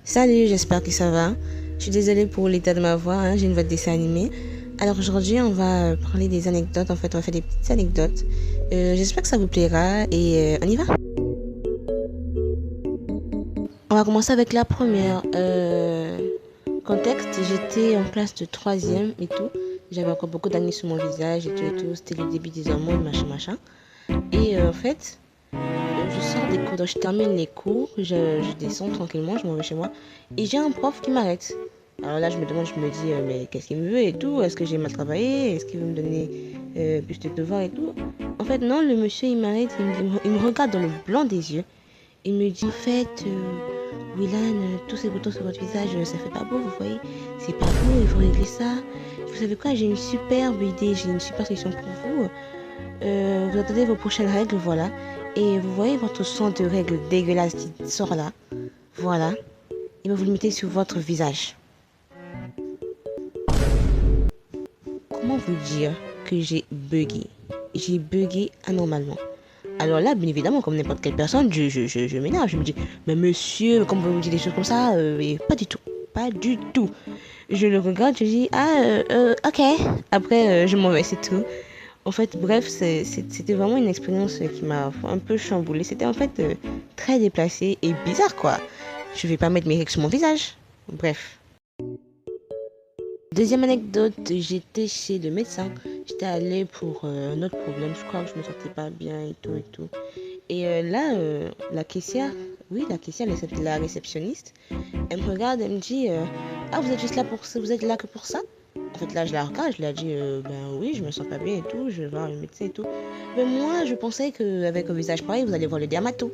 Salut, j'espère que ça va. Je suis désolée pour l'état de ma voix, j'ai une voix de dessin animé. Alors aujourd'hui, on va parler des anecdotes. En fait, on va faire des petites anecdotes. J'espère que ça vous plaira et on y va. On va commencer avec la première. Contexte, j'étais en classe de troisième et tout. J'avais encore beaucoup d'acné sur mon visage et tout et tout. C'était le début des hormones, machin, machin. Et en fait, je sors des cours, donc je termine les cours, je descends tranquillement, je m'en vais chez moi. Et j'ai un prof qui m'arrête. Alors là, je me demande, je me dis, mais qu'est-ce qu'il me veut et tout? Est-ce que j'ai mal travaillé? Est-ce qu'il veut me donner plus de devoirs et tout? En fait, non, le monsieur, il m'arrête, il me regarde dans le blanc des yeux. Il me dit, en fait, Willan, tous ces boutons sur votre visage, ça fait pas beau, vous voyez? C'est pas beau, il faut régler ça. Vous savez quoi? J'ai une superbe idée, j'ai une super solution pour vous. Vous attendez vos prochaines règles, voilà. Et vous voyez votre sang de règles dégueulasse qui sort là. Voilà. Et vous le mettez sur votre visage. Comment vous dire que j'ai bugué? J'ai bugué anormalement. Alors là, bien évidemment, comme n'importe quelle personne, je m'énerve. Je me dis, mais monsieur, comment vous me dites des choses comme ça? Et pas du tout. Pas du tout. Je le regarde, je dis, ok. Après, je m'en vais, c'est tout. En fait, bref, c'était vraiment une expérience qui m'a un peu chamboulée. C'était en fait très déplacé et bizarre, quoi. Je vais pas mettre mes règles sur mon visage. Bref. Deuxième anecdote, j'étais chez le médecin. J'étais allée pour un autre problème. Je crois que je me sentais pas bien et tout et tout. Et là, la caissière, oui, la caissière, la réceptionniste, elle me regarde, elle me dit, ah, vous êtes juste là pour ça, vous êtes là que pour ça? En fait, là, je la regarde, je lui ai dit, ben oui, je me sens pas bien et tout, je vais voir le médecin et tout. Mais moi, je pensais qu'avec un visage pareil, vous allez voir le dermato.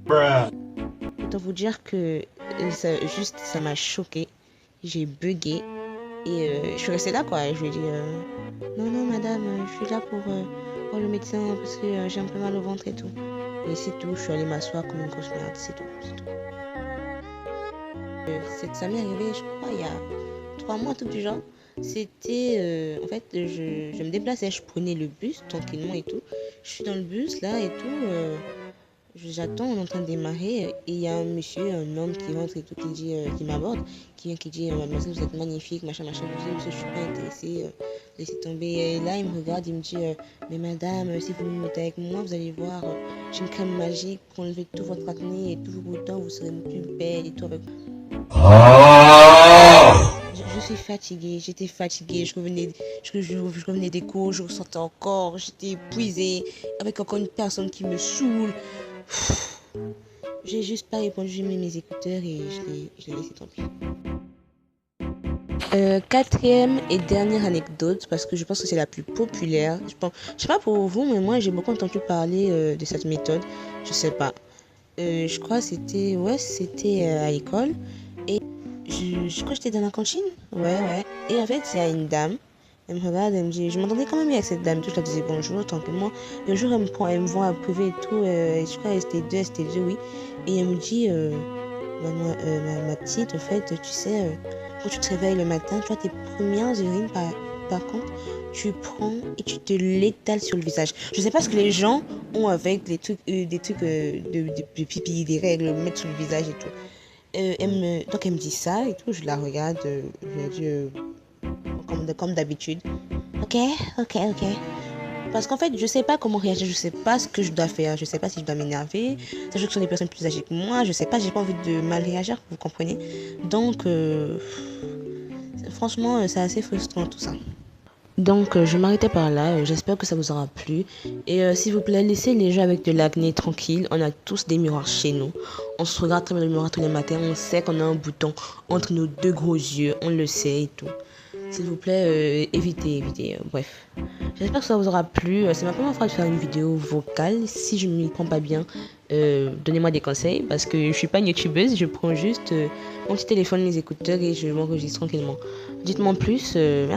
Bruh. Autant vous dire que ça m'a choqué. J'ai bugué. Et je suis restée là, quoi. Et je lui ai dit, non, non, madame, je suis là pour voir le médecin parce que j'ai un peu mal au ventre et tout. Et c'est tout, je suis allée m'asseoir comme une grosse merde, c'est tout, c'est tout. Ça m'est arrivé, je crois, il y a 3 mois, tout du genre. C'était, en fait, je me déplaçais, je prenais le bus tranquillement et tout. Je suis dans le bus là et tout. J'attends, on est en train de démarrer et il y a un monsieur, un homme qui rentre et tout, qui dit, qui m'aborde, qui vient, qui dit, mademoiselle, vous êtes magnifique, machin, machin. Je dis, monsieur, je suis pas intéressée, laissez tomber. Et là, il me regarde, il me dit, mais madame, si vous me mettez avec moi, vous allez voir, j'ai une crème magique pour enlever tout votre acné et tous vos boutons, vous serez plus belle et tout avec. Je suis fatiguée, j'étais fatiguée, je revenais des cours, je ressortais encore, j'étais épuisée, avec encore une personne qui me saoule. J'ai juste pas répondu, j'ai mis mes écouteurs et je l'ai laissé tomber. Quatrième et dernière anecdote, parce que je pense que c'est la plus populaire. Je sais pas pour vous, mais moi j'ai beaucoup entendu parler de cette méthode. Je sais pas. Je crois que c'était à l'école. Et je crois que j'étais dans la cantine. Ouais. Et en fait, il y a une dame. Elle me regarde, elle me dit, je m'entendais quand même bien avec cette dame. Tout, je la disais bonjour, tranquillement. Et un jour, elle me voit à privé et tout. Je crois qu'elle était deux, oui. Et elle me dit, ma petite, en fait, tu sais, quand tu te réveilles le matin, tu vois tes premières urines, par contre, tu prends et tu te l'étales sur le visage. Je sais pas ce que les gens ont avec des trucs de pipi, des règles, mettre sur le visage et tout. Donc elle me dit ça et tout, je la regarde, je lui dis comme d'habitude. Ok. Parce qu'en fait, je sais pas comment réagir, je sais pas ce que je dois faire, je sais pas si je dois m'énerver, sachant que ce sont des personnes plus âgées que moi, je sais pas, j'ai pas envie de mal réagir, vous comprenez. Donc, franchement, c'est assez frustrant tout ça. Donc, je m'arrêtais par là. J'espère que ça vous aura plu. Et s'il vous plaît, laissez les gens avec de l'acné tranquille. On a tous des miroirs chez nous. On se regarde très bien dans le miroir tous les matins. On sait qu'on a un bouton entre nos deux gros yeux. On le sait et tout. S'il vous plaît, évitez. Bref. J'espère que ça vous aura plu. C'est ma première fois de faire une vidéo vocale. Si je ne m'y prends pas bien, donnez-moi des conseils. Parce que je suis pas une youtubeuse. Je prends juste mon petit téléphone, mes écouteurs et je m'enregistre tranquillement. Dites-moi en plus. Merci.